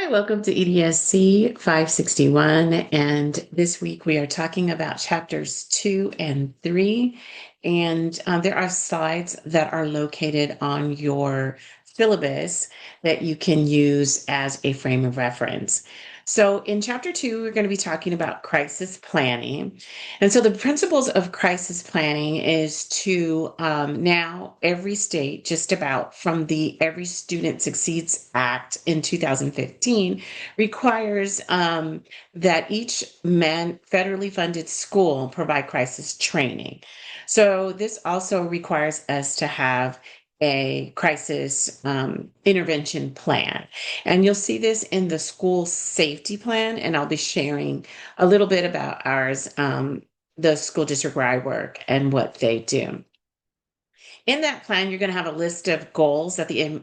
Hi, welcome to EDSC 561. And this week we are talking about chapters 2 and 3. And there are slides that are located on your syllabus that you can use as a frame of reference. So in chapter 2, we're going to be talking about crisis planning. And so the principles of crisis planning is to now every state, just about from the Every Student Succeeds Act in 2015, requires that each federally funded school provide crisis training. So this also requires us to have a crisis intervention plan. And you'll see this in the school safety plan, and I'll be sharing a little bit about ours, the school district where I work and what they do. In that plan, you're going to have a list of goals that the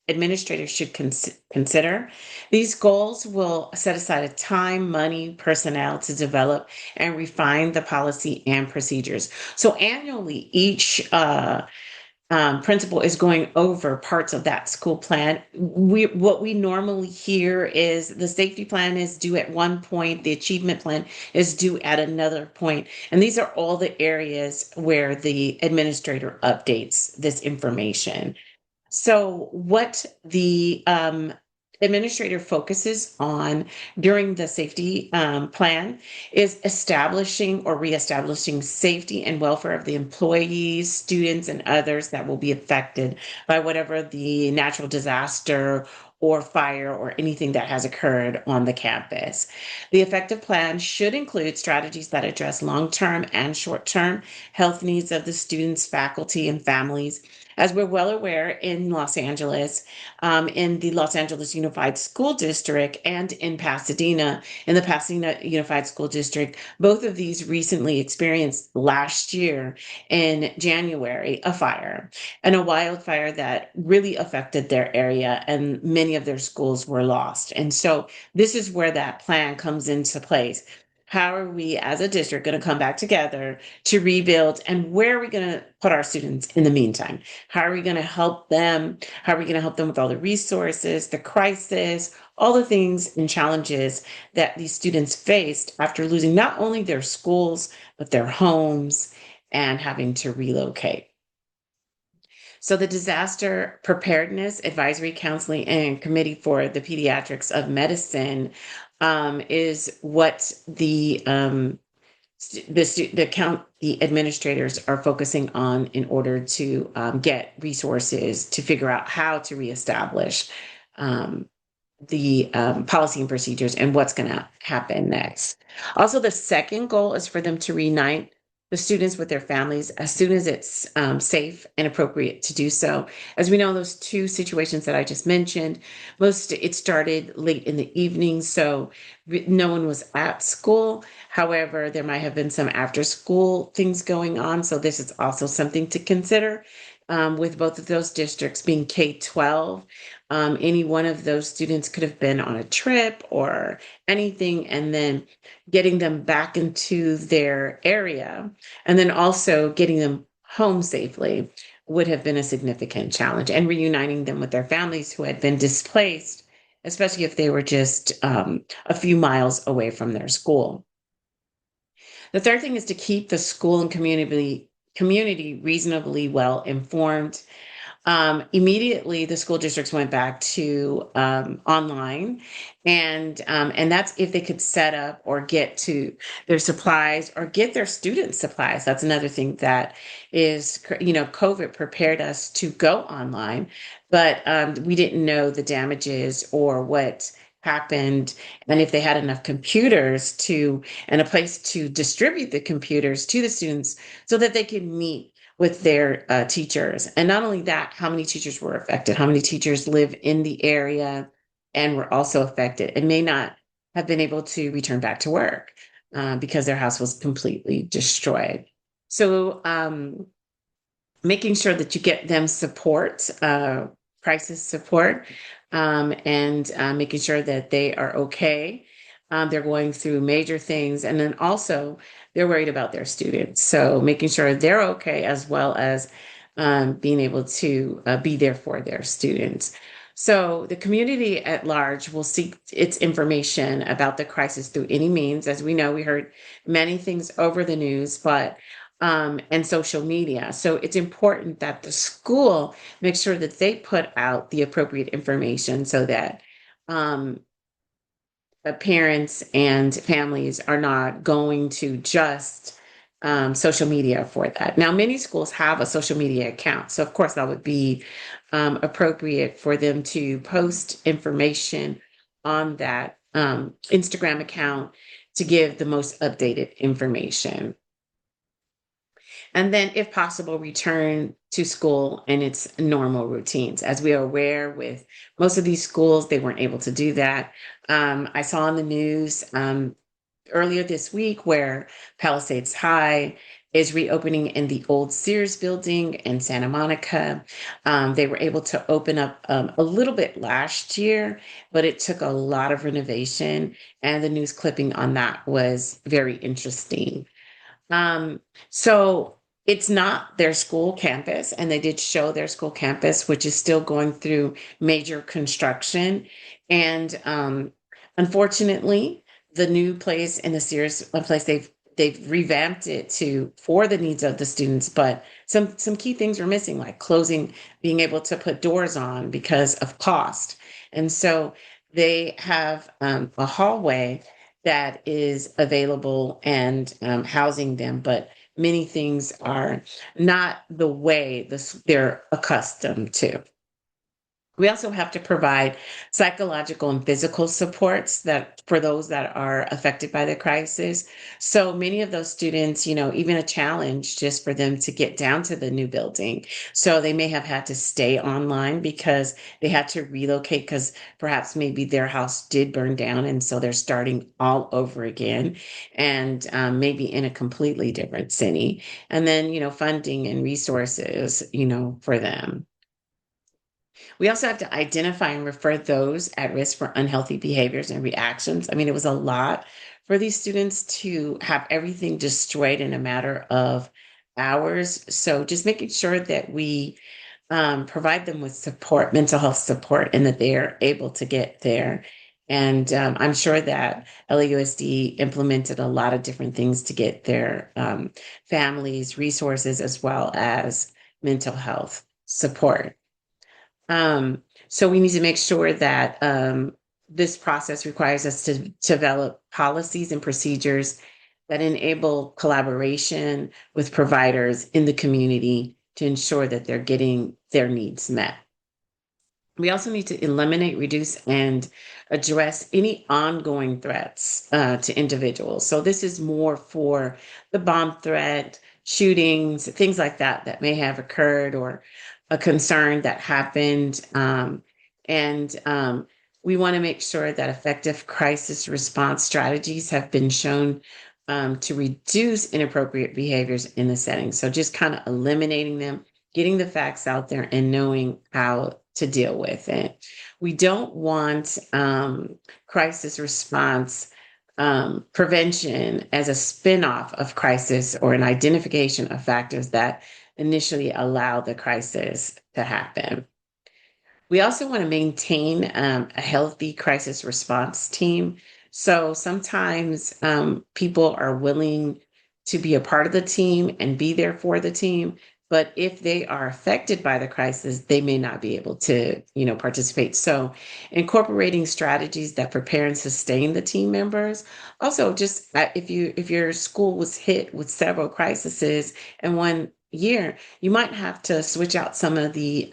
administrators should consider. These goals will set aside a time, money, personnel to develop and refine the policy and procedures. So annually, each principal is going over parts of that school plan. What we normally hear is the safety plan is due at one point, the achievement plan is due at another point, and these are all the areas where the administrator updates this information. So, what the administrator focuses on during the safety plan is establishing or reestablishing safety and welfare of the employees, students, and others that will be affected by whatever the natural disaster or fire or anything that has occurred on the campus. The effective plan should include strategies that address long-term and short-term health needs of the students, faculty, and families. As we're well aware in Los Angeles, in the Los Angeles Unified School District and in the Pasadena Unified School District, both of these recently experienced last year in January a fire and a wildfire that really affected their area, and many of their schools were lost. And so this is where that plan comes into place. How are we as a district going to come back together to rebuild, and where are we going to put our students in the meantime? How are we going to help them? How are we going to help them with all the resources, the crisis, all the things and challenges that these students faced after losing not only their schools, but their homes and having to relocate? So the Disaster Preparedness Advisory Counseling and Committee for the Pediatrics of Medicine is what the administrators are focusing on in order to get resources to figure out how to reestablish the policy and procedures and what's going to happen next. Also, the second goal is for them to reunite the students with their families as soon as it's safe and appropriate to do so. As we know, those two situations that I just mentioned, it started late in the evening, so no one was at school. However, there might have been some after school things going on. So this is also something to consider with both of those districts being K-12. Any one of those students could have been on a trip or anything, and then getting them back into their area, and then also getting them home safely would have been a significant challenge, and reuniting them with their families who had been displaced, especially if they were just a few miles away from their school. The third thing is to keep the school and community reasonably well informed. Immediately, the school districts went back to online, and that's if they could set up or get to their supplies or get their students supplies. That's another thing that is, COVID prepared us to go online, but we didn't know the damages or what happened, and if they had enough computers and a place to distribute the computers to the students so that they could meet with their teachers. And not only that, how many teachers were affected, how many teachers live in the area and were also affected and may not have been able to return back to work because their house was completely destroyed. So making sure that you get them support, crisis support, and making sure that they are okay. They're going through major things. And then also, they're worried about their students. So making sure they're okay, as well as being able to be there for their students. So the community at large will seek its information about the crisis through any means. As we know, we heard many things over the news, but and social media. So it's important that the school makes sure that they put out the appropriate information so that um, parents and families are not going to just social media for that. Now, many schools have a social media account, so of course that would be appropriate for them to post information on that Instagram account to give the most updated information. And then, if possible, return to school in its normal routines. As we are aware, with most of these schools, they weren't able to do that. I saw on the news earlier this week where Palisades High is reopening in the old Sears building in Santa Monica. They were able to open up a little bit last year, but it took a lot of renovation, and the news clipping on that was very interesting. Um, so it's not their school campus, and they did show their school campus, which is still going through major construction. And unfortunately, the new place in the Sears place they've revamped it to for the needs of the students, but some key things are missing, like closing, being able to put doors on because of cost. And so they have a hallway that is available and housing them, but many things are not the way they're accustomed to. We also have to provide psychological and physical supports that for those that are affected by the crisis. So many of those students, even a challenge just for them to get down to the new building. So they may have had to stay online because they had to relocate because perhaps maybe their house did burn down. And so they're starting all over again and maybe in a completely different city. And then, funding and resources, for them. We also have to identify and refer those at risk for unhealthy behaviors and reactions. I mean, it was a lot for these students to have everything destroyed in a matter of hours. So just making sure that we provide them with support, mental health support, and that they are able to get there. And I'm sure that LAUSD implemented a lot of different things to get their families resources as well as mental health support. So we need to make sure that this process requires us to develop policies and procedures that enable collaboration with providers in the community to ensure that they're getting their needs met. We also need to eliminate, reduce, and address any ongoing threats to individuals. So this is more for the bomb threat, shootings, things like that that may have occurred or a concern that happened. And we want to make sure that effective crisis response strategies have been shown to reduce inappropriate behaviors in the setting. So just kind of eliminating them, getting the facts out there, and knowing how to deal with it. We don't want crisis response prevention as a spin-off of crisis or an identification of factors that initially allow the crisis to happen. We also want to maintain a healthy crisis response team. So sometimes people are willing to be a part of the team and be there for the team. But if they are affected by the crisis, they may not be able to, participate. So incorporating strategies that prepare and sustain the team members. Also, just if your school was hit with several crises in one year, you might have to switch out some of the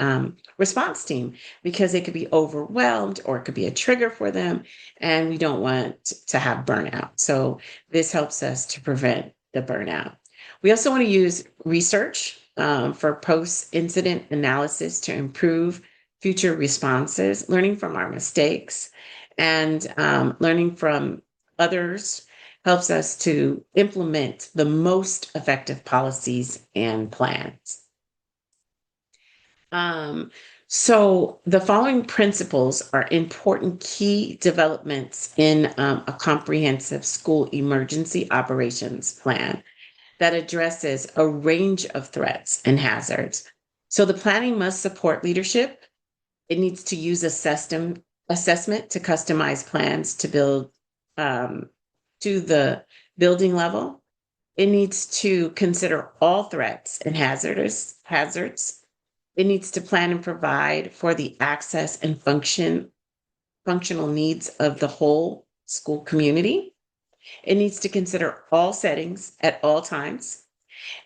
response team because they could be overwhelmed or it could be a trigger for them. And we don't want to have burnout. So this helps us to prevent the burnout. We also want to use research for post-incident analysis to improve future responses, learning from our mistakes and learning from others helps us to implement the most effective policies and plans. So the following principles are important key developments in a comprehensive school emergency operations plan that addresses a range of threats and hazards. So the planning must support leadership, It needs to use a system assessment to customize plans to build um, to the building level. It needs to consider all threats and hazards. It needs to plan and provide for the access and functional needs of the whole school community. It needs to consider all settings at all times.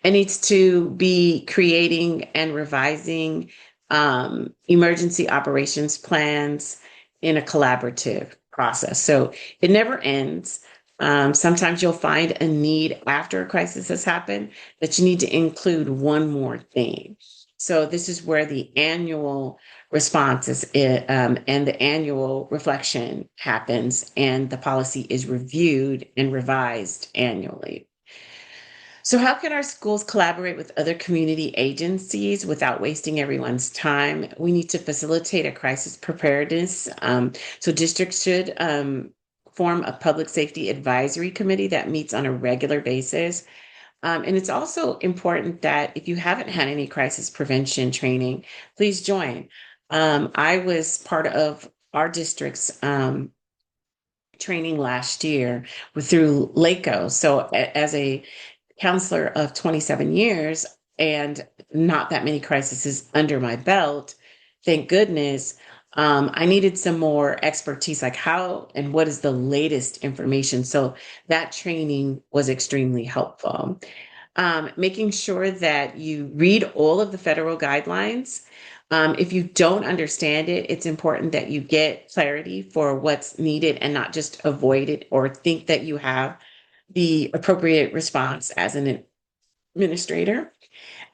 It needs to be creating and revising emergency operations plans in a collaborative process. So it never ends. Sometimes you'll find a need after a crisis has happened that you need to include one more thing. So this is where the annual response is, and the annual reflection happens, and the policy is reviewed and revised annually. So, how can our schools collaborate with other community agencies without wasting everyone's time? We need to facilitate a crisis preparedness. So, districts should form a public safety advisory committee that meets on a regular basis. And it's also important that if you haven't had any crisis prevention training, please join. I was part of our district's training last year through LACO. So, as a counselor of 27 years and not that many crises under my belt, thank goodness, I needed some more expertise, like how and what is the latest information. So that training was extremely helpful. Making sure that you read all of the federal guidelines. If you don't understand it, it's important that you get clarity for what's needed and not just avoid it or think that you have the appropriate response as an administrator.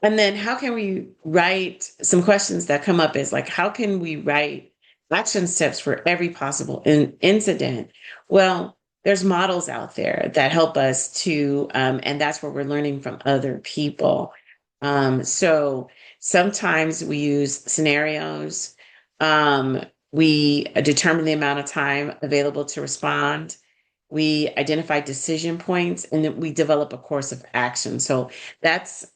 And then how can we write some questions that come up is like, how can we write action steps for every possible incident? Well, there's models out there that help us to, and that's where we're learning from other people. So sometimes we use scenarios. We determine the amount of time available to respond. We identify decision points, and then we develop a course of action. So that's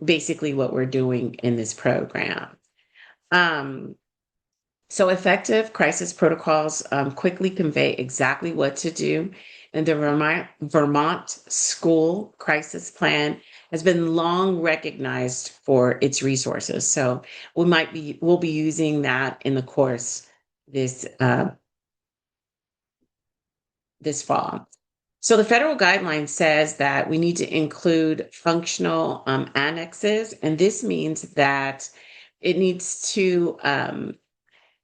basically what we're doing in this program. Um, so effective crisis protocols quickly convey exactly what to do. And the Vermont School Crisis Plan has been long recognized for its resources. So we'll be using that in the course this this fall. So the federal guideline says that we need to include functional annexes, and this means that it needs to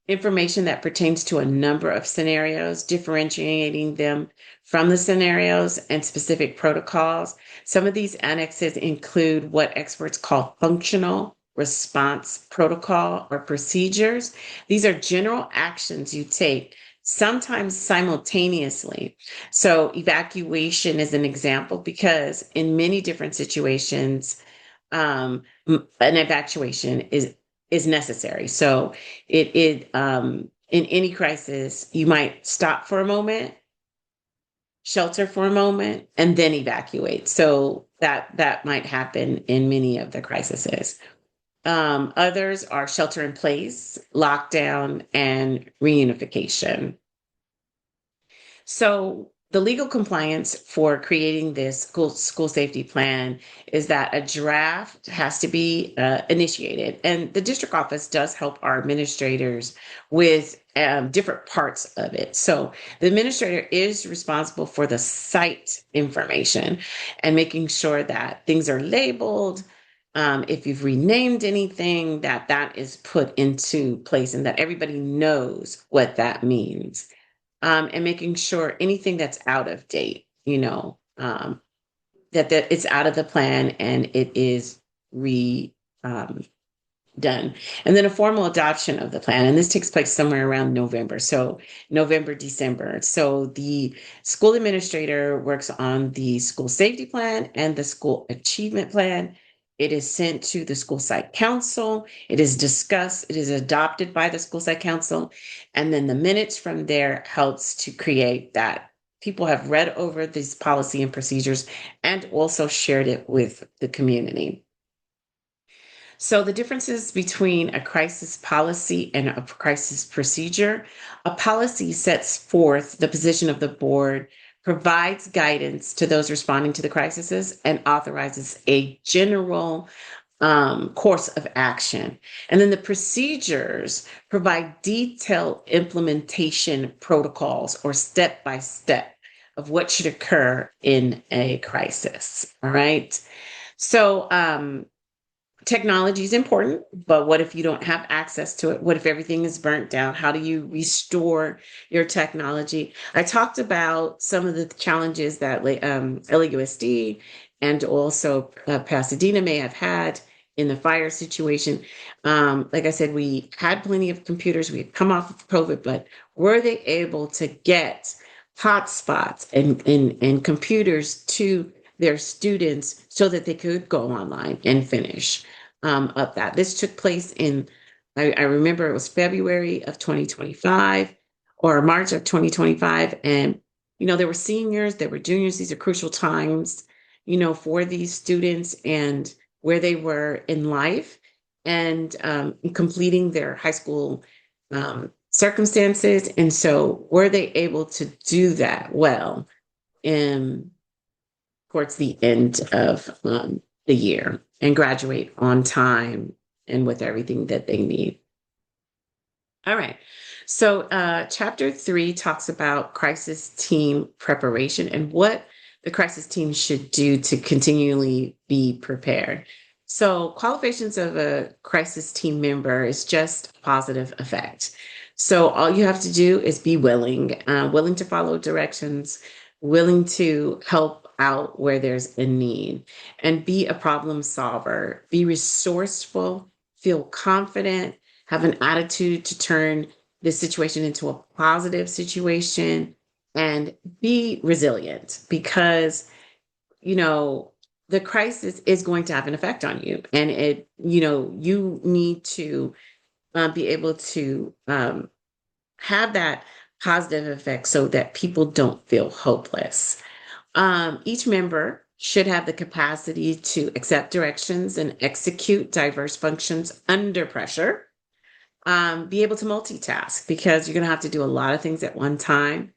information that pertains to a number of scenarios, differentiating them from the scenarios and specific protocols. Some of these annexes include what experts call functional response protocol or procedures. These are general actions you take, sometimes simultaneously. So, evacuation is an example because in many different situations, an evacuation is necessary. So in any crisis, you might stop for a moment, shelter for a moment, and then evacuate. So that might happen in many of the crises. Others are shelter in place, lockdown, and reunification. So the legal compliance for creating this school safety plan is that a draft has to be initiated, and the district office does help our administrators with different parts of it. So the administrator is responsible for the site information and making sure that things are labeled. If you've renamed anything, that is put into place and that everybody knows what that means, and making sure anything that's out of date, that it's out of the plan and it is re um, done. And then a formal adoption of the plan. And this takes place somewhere around November. So November, December. So the school administrator works on the school safety plan and the school achievement plan. It is sent to the school site council. It is discussed. It is adopted by the school site council. And then the minutes from there helps to create that. People have read over these policy and procedures and also shared it with the community. So the differences between a crisis policy and a crisis procedure: a policy sets forth the position of the board, provides guidance to those responding to the crises, and authorizes a general course of action. And then the procedures provide detailed implementation protocols or step by step of what should occur in a crisis. All right. So, technology is important, but what if you don't have access to it? What if everything is burnt down? How do you restore your technology? I talked about some of the challenges that LAUSD and also Pasadena may have had in the fire situation. Like I said, we had plenty of computers. We had come off of COVID, but were they able to get hotspots and computers to their students so that they could go online and finish of that? This took place in, I remember it was February of 2025 or March of 2025. And, there were seniors, there were juniors. These are crucial times, for these students and where they were in life and completing their high school circumstances. And so were they able to do that well in towards the end of the year and graduate on time and with everything that they need? All right. So, chapter 3 talks about crisis team preparation and what the crisis team should do to continually be prepared. So, qualifications of a crisis team member is just a positive effect. So, all you have to do is be willing to follow directions, willing to help out where there's a need, and be a problem solver, be resourceful, feel confident, have an attitude to turn this situation into a positive situation, and be resilient because, you know, the crisis is going to have an effect on you. And you need to be able to have that positive effect so that people don't feel hopeless. Each member should have the capacity to accept directions and execute diverse functions under pressure. Be able to multitask because you're going to have to do a lot of things at one time.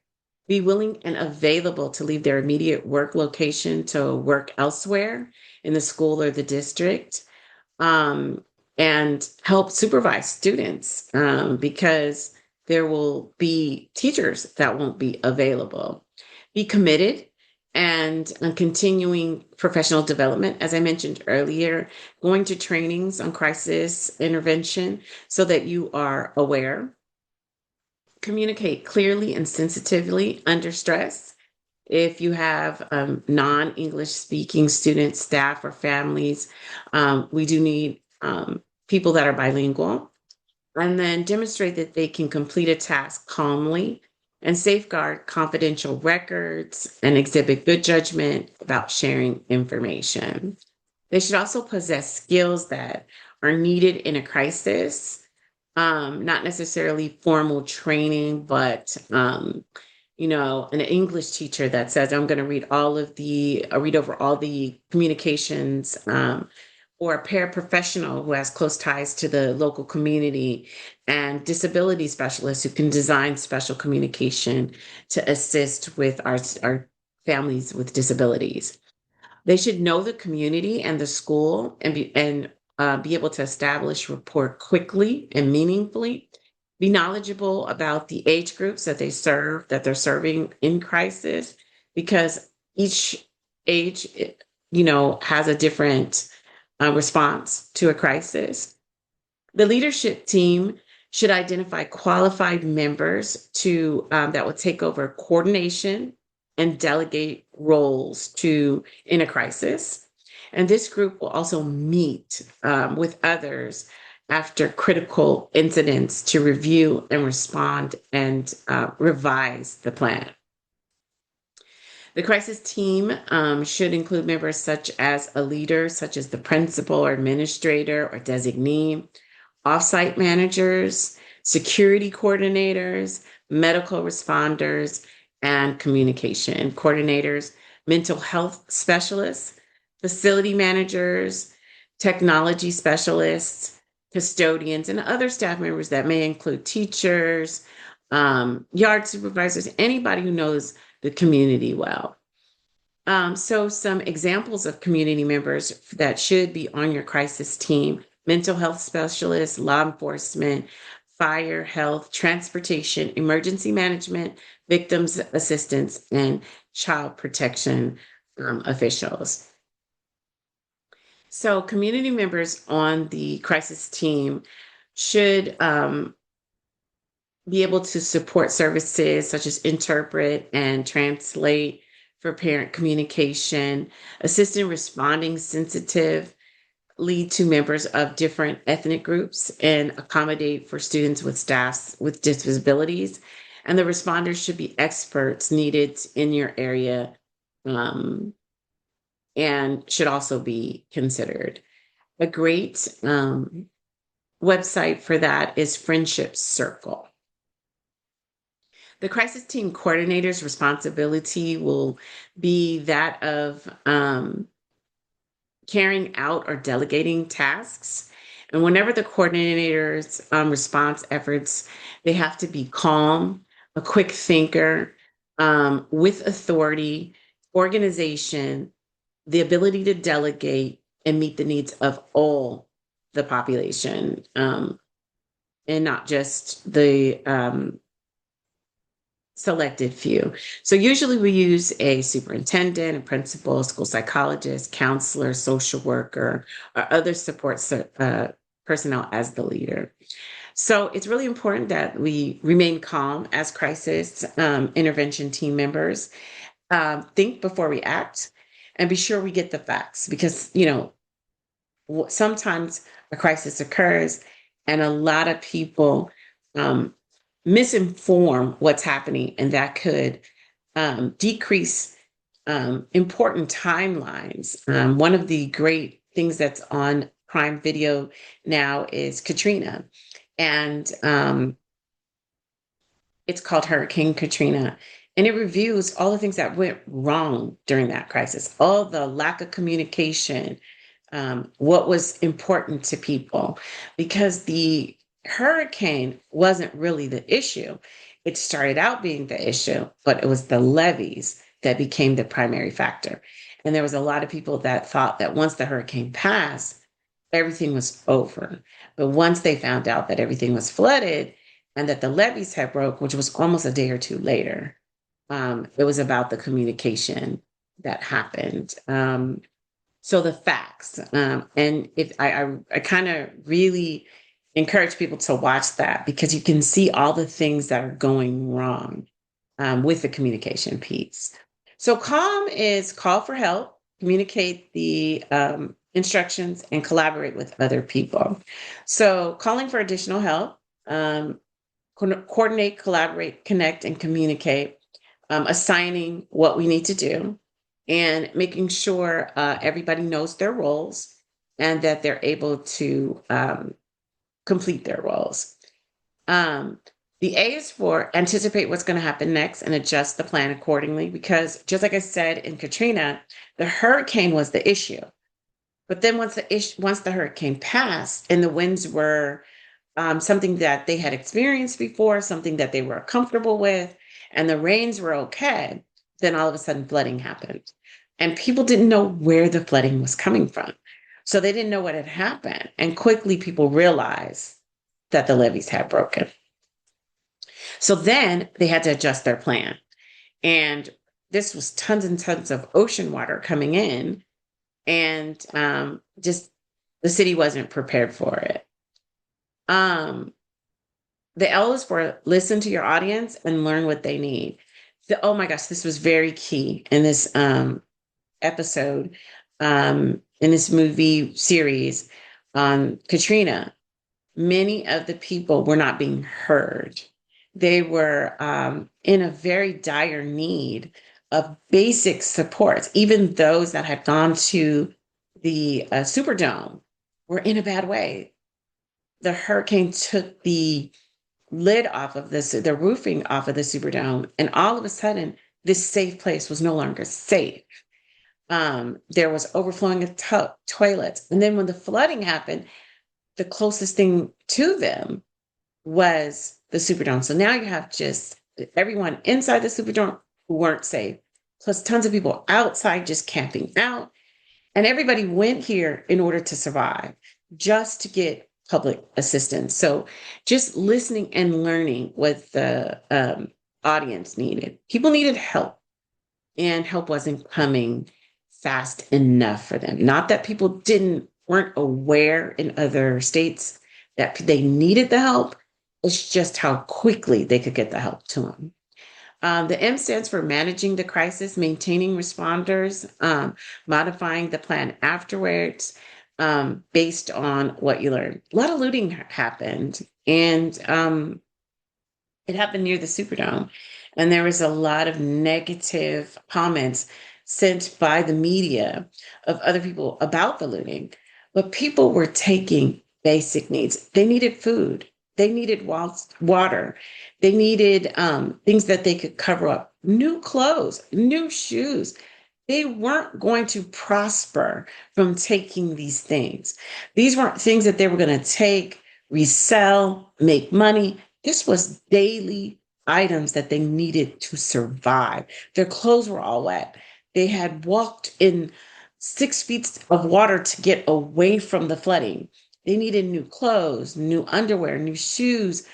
Be willing and available to leave their immediate work location to work elsewhere in the school or the district, um, and help supervise students because there will be teachers that won't be available. Be committed and continuing professional development, as I mentioned earlier, going to trainings on crisis intervention so that you are aware. Communicate clearly and sensitively under stress. If you have non-English speaking students, staff, or families, we do need people that are bilingual. And then demonstrate that they can complete a task calmly and safeguard confidential records and exhibit good judgment about sharing information. They should also possess skills that are needed in a crisis, not necessarily formal training, but an English teacher that says, I'm going to read over all the communications, or a paraprofessional who has close ties to the local community, and disability specialists who can design special communication to assist with our families with disabilities. They should know the community and the school and be able to establish rapport quickly and meaningfully. Be knowledgeable about the age groups that they're serving in crisis, because each age, has a different response to a crisis. The leadership team should identify qualified members to that will take over coordination and delegate roles to in a crisis. And this group will also meet with others after critical incidents to review and respond and revise the plan. The crisis team should include members such as a leader, such as the principal or administrator or designee, offsite managers, security coordinators, medical responders, and communication coordinators, mental health specialists, facility managers, technology specialists, custodians, and other staff members that may include teachers, yard supervisors, anybody who knows the community well. So some examples of community members that should be on your crisis team: mental health specialists, law enforcement, fire, health, transportation, emergency management, victims assistance, and child protection officials. So community members on the crisis team should be able to support services such as interpret and translate for parent communication, assist in responding sensitive, lead to members of different ethnic groups, and accommodate for students with staffs with disabilities. And the responders should be experts needed in your area, and should also be considered. A great website for that is Friendship Circle. The crisis team coordinator's responsibility will be that of carrying out or delegating tasks. And whenever the coordinator's response efforts, they have to be calm, a quick thinker, with authority, organization, the ability to delegate and meet the needs of all the population, and not just the selected few. So usually we use a superintendent, a principal, school psychologist, counselor, social worker, or other support personnel as the leader. So it's really important that we remain calm as crisis intervention team members. Think before we act, and be sure we get the facts, because sometimes a crisis occurs and a lot of people misinform what's happening, and that could decrease important timelines. One of the great things that's on Prime Video now is Katrina, and it's called Hurricane Katrina. And it reviews all the things that went wrong during that crisis, all the lack of communication, what was important to people, because the hurricane wasn't really the issue. It started out being the issue, but it was the levees that became the primary factor. And there was a lot of people that thought that once the hurricane passed, everything was over. But once they found out that everything was flooded and that the levees had broke, which was almost a day or two later, it was about the communication that happened. So the facts, and if I kind of really encourage people to watch that, because you can see all the things that are going wrong with the communication piece. So calm is call for help, communicate the instructions, and collaborate with other people. So calling for additional help, coordinate, collaborate, connect, and communicate, assigning what we need to do, and making sure everybody knows their roles and that they're able to complete their roles. The A is for anticipate what's going to happen next and adjust the plan accordingly, because just like I said in Katrina, the hurricane was the issue. But then once the hurricane passed and the winds were something that they had experienced before, something that they were comfortable with, and the rains were okay, then all of a sudden flooding happened. And people didn't know where the flooding was coming from. So they didn't know what had happened. And quickly people realized that the levees had broken. So then they had to adjust their plan. And this was tons and tons of ocean water coming in. And just the city wasn't prepared for it. The L is for listen to your audience and learn what they need. Oh my gosh, this was very key in this episode, in this movie series on Katrina. Many of the people were not being heard. They were in a very dire need of basic supports. Even those that had gone to the Superdome were in a bad way. The hurricane took the lid off of the roofing off of the Superdome, and all of a sudden, this safe place was no longer safe. There was overflowing of toilets. And then when the flooding happened, the closest thing to them was the Superdome. So now you have just everyone inside the Superdome who weren't safe, plus tons of people outside just camping out. And everybody went here in order to survive, just to get public assistance. So just listening and learning what the audience needed. People needed help, and help wasn't coming fast enough for them. Not that people weren't aware in other states that they needed the help. It's just how quickly they could get the help to them. The M stands for managing the crisis, maintaining responders, modifying the plan afterwards, based on what you learned. A lot of looting happened, and it happened near the Superdome. And there was a lot of negative comments sent by the media of other people about the looting. But people were taking basic needs. They needed food. They needed water. They needed things that they could cover up, new clothes, new shoes. They weren't going to prosper from taking these things. These weren't things that they were going to take, resell, make money. This was daily items that they needed to survive. Their clothes were all wet. They had walked in 6 feet of water to get away from the flooding. They needed new clothes, new underwear, new shoes,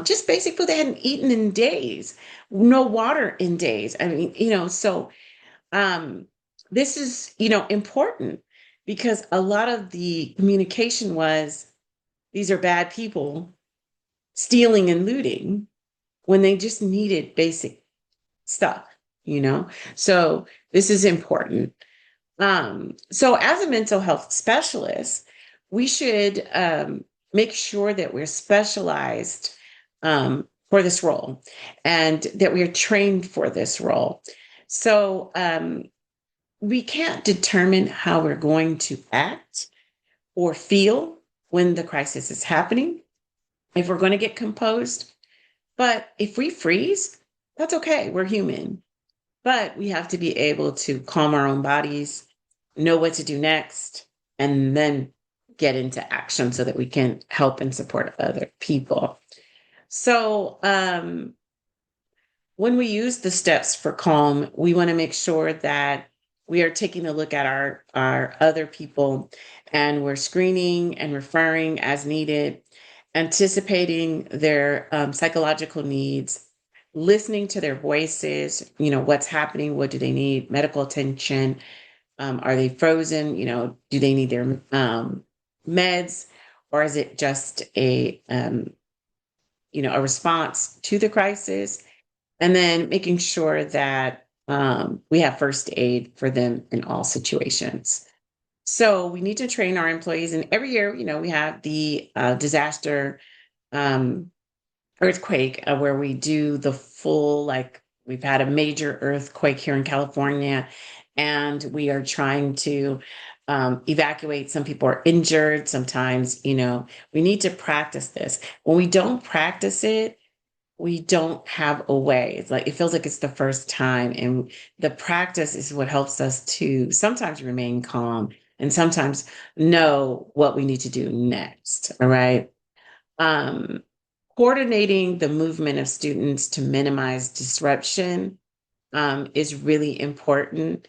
just basic food they hadn't eaten in days, no water in days. I mean, so um, this is, important because a lot of the communication was these are bad people stealing and looting when they just needed basic stuff, you know? So this is important. So as a mental health specialist, we should make sure that we're specialized for this role and that we are trained for this role. So we can't determine how we're going to act or feel when the crisis is happening, if we're going to get composed. But if we freeze, that's okay. We're human. But we have to be able to calm our own bodies, know what to do next, and then get into action so that we can help and support other people. So when we use the steps for calm, we want to make sure that we are taking a look at our other people, and we're screening and referring as needed, anticipating their psychological needs, listening to their voices, what's happening, what do they need, medical attention, are they frozen, do they need their meds, or is it just a response to the crisis? And then making sure that we have first aid for them in all situations. So we need to train our employees. And every year, we have the disaster earthquake where we do the full, like we've had a major earthquake here in California, and we are trying to evacuate. Some people are injured. Sometimes, we need to practice this. When we don't practice it, we don't have a way. It's like it feels like it's the first time. And the practice is what helps us to sometimes remain calm and sometimes know what we need to do next. All right. Um, Coordinating the movement of students to minimize disruption is really important.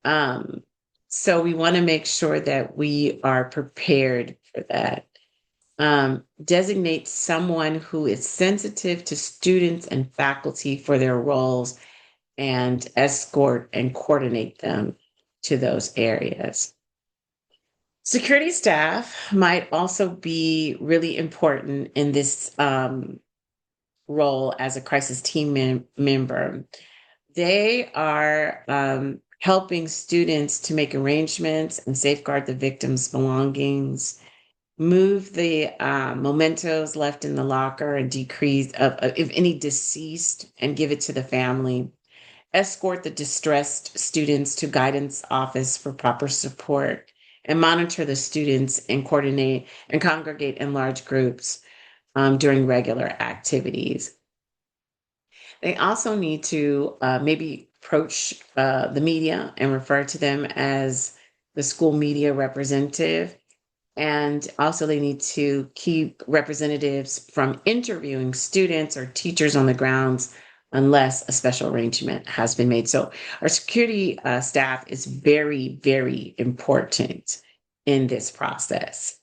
Um, so we want to make sure that we are prepared for that. Designate someone who is sensitive to students and faculty for their roles and escort and coordinate them to those areas. Security staff might also be really important in this role as a crisis team member. They are helping students to make arrangements and safeguard the victim's belongings, move the mementos left in the locker and decrease if any deceased and give it to the family, escort the distressed students to guidance office for proper support, and monitor the students and coordinate and congregate in large groups during regular activities. They also need to maybe approach the media and refer to them as the school media representative. And also, they need to keep representatives from interviewing students or teachers on the grounds unless a special arrangement has been made. So, our security staff is very, very important in this process.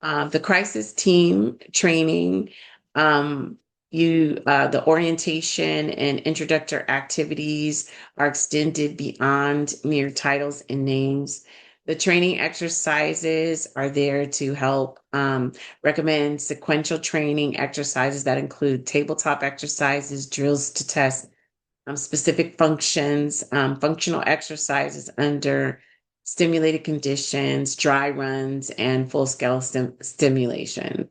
The crisis team training, um, the orientation and introductory activities are extended beyond mere titles and names. The training exercises are there to help recommend sequential training exercises that include tabletop exercises, drills to test specific functions, functional exercises under stimulated conditions, dry runs, and full scale simulations.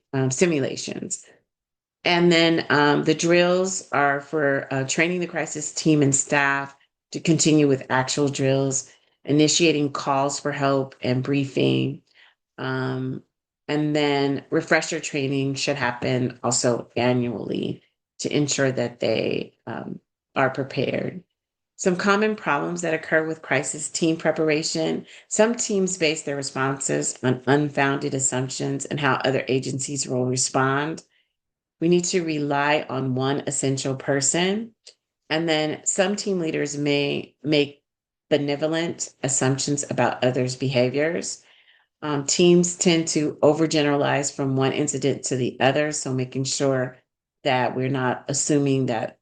And then the drills are for training the crisis team and staff to continue with actual drills, initiating calls for help and briefing. Um, and then refresher training should happen also annually to ensure that they are prepared. Some common problems that occur with crisis team preparation. Some teams base their responses on unfounded assumptions and how other agencies will respond. We need to rely on one essential person. And then some team leaders may make benevolent assumptions about others' behaviors. Teams tend to overgeneralize from one incident to the other. So making sure that we're not assuming that,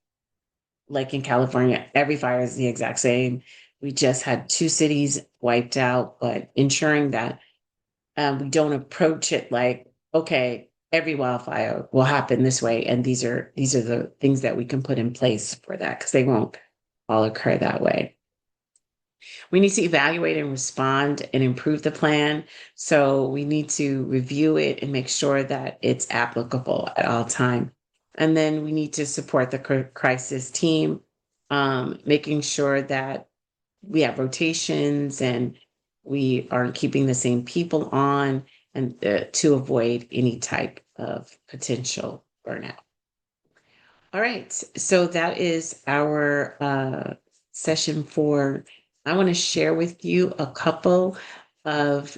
like in California, every fire is the exact same. We just had 2 cities wiped out, but ensuring that we don't approach it like, okay, every wildfire will happen this way, and these are the things that we can put in place for that because they won't all occur that way. We need to evaluate and respond and improve the plan. So we need to review it and make sure that it's applicable at all time. And then we need to support the crisis team, making sure that we have rotations and we are keeping the same people on and to avoid any type of potential burnout. All right, so that is our session 4. I want to share with you a couple of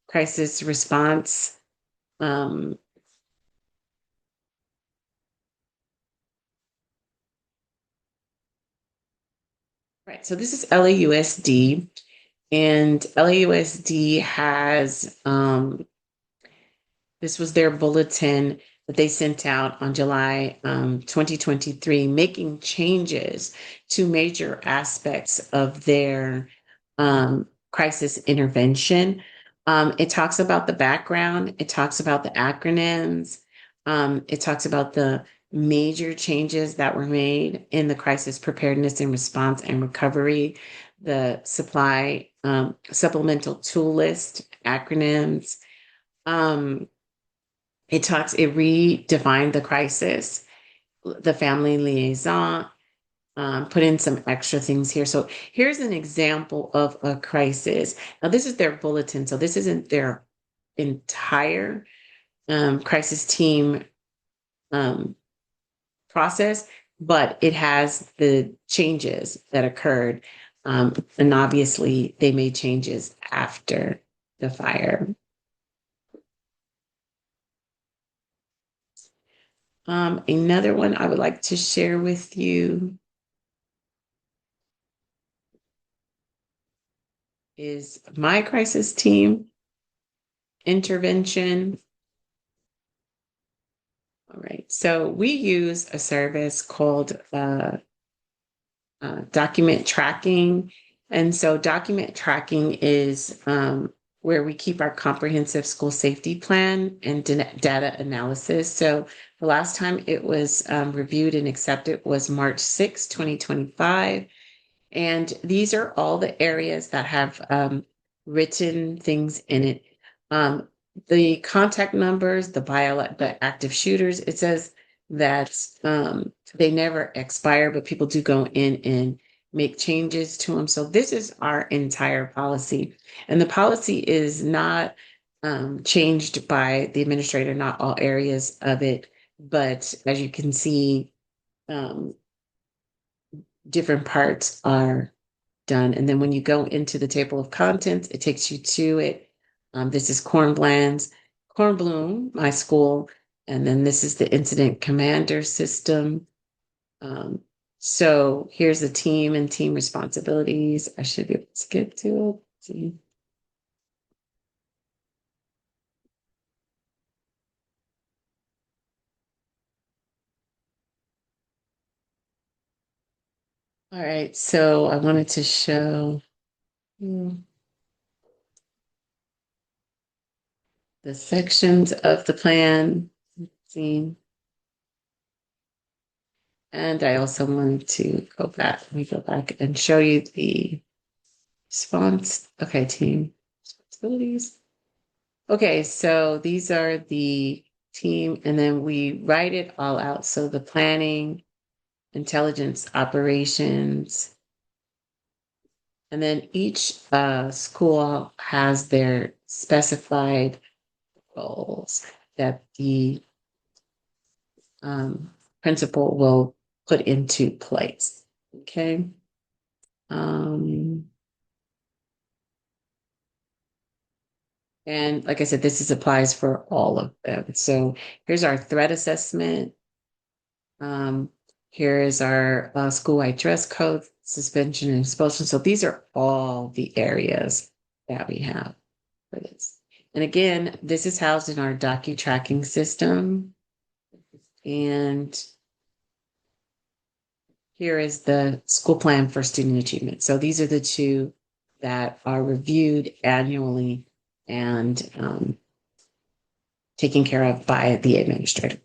crisis response. Right, so this is LAUSD, and LAUSD has this was their bulletin that they sent out on July 2023, making changes to major aspects of their crisis intervention. It talks about the background, it talks about the acronyms, it talks about the major changes that were made in the crisis preparedness and response and recovery, the supply supplemental tool list acronyms. Um, it redefined the crisis, the family liaison, put in some extra things here. So here's an example of a crisis. Now, this is their bulletin. So this isn't their entire crisis team process, but it has the changes that occurred. And obviously, they made changes after the fire. Another one I would like to share with you is my crisis team intervention. All right, so we use a service called document tracking. And so document tracking is where we keep our comprehensive school safety plan and data analysis. So the last time it was reviewed and accepted was March 6, 2025. And these are all the areas that have written things in it. The contact numbers, the active shooters, it says that they never expire, but people do go in and make changes to them. So this is our entire policy. And the policy is not changed by the administrator, not all areas of it. But as you can see, different parts are done. And then when you go into the table of contents, it takes you to it. This is Cornbloom, my school. And then this is the incident commander system. Um, so here's the team and team responsibilities. I should be able to get to it. See. All right, so I wanted to show the sections of the plan. See. And I also wanted to go back. Let me go back and show you the response. Okay, team responsibilities. Okay, so these are the team, and then we write it all out. So the planning, intelligence operations, and then each school has their specified roles that the principal will put into place. Okay. Um, and like I said, applies for all of them. So here's our threat assessment. Um, here is our school-wide dress code, suspension and expulsion. So these are all the areas that we have for this. And again, this is housed in our docu tracking system. And here is the school plan for student achievement. So these are the two that are reviewed annually and taken care of by the administrator.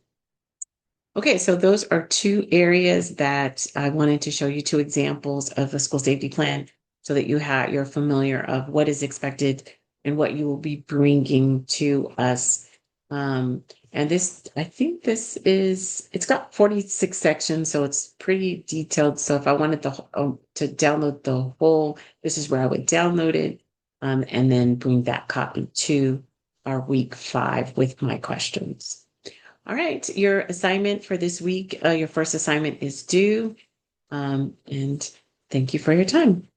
Okay, so those are two areas that I wanted to show you, two examples of a school safety plan so that you're familiar of what is expected and what you will be bringing to us. And this, I think it's got 46 sections, so it's pretty detailed. So if I wanted to download the whole, this is where I would download it, and then bring that copy to our week 5 with my questions. All right, your assignment for this week, your first assignment is due. And thank you for your time.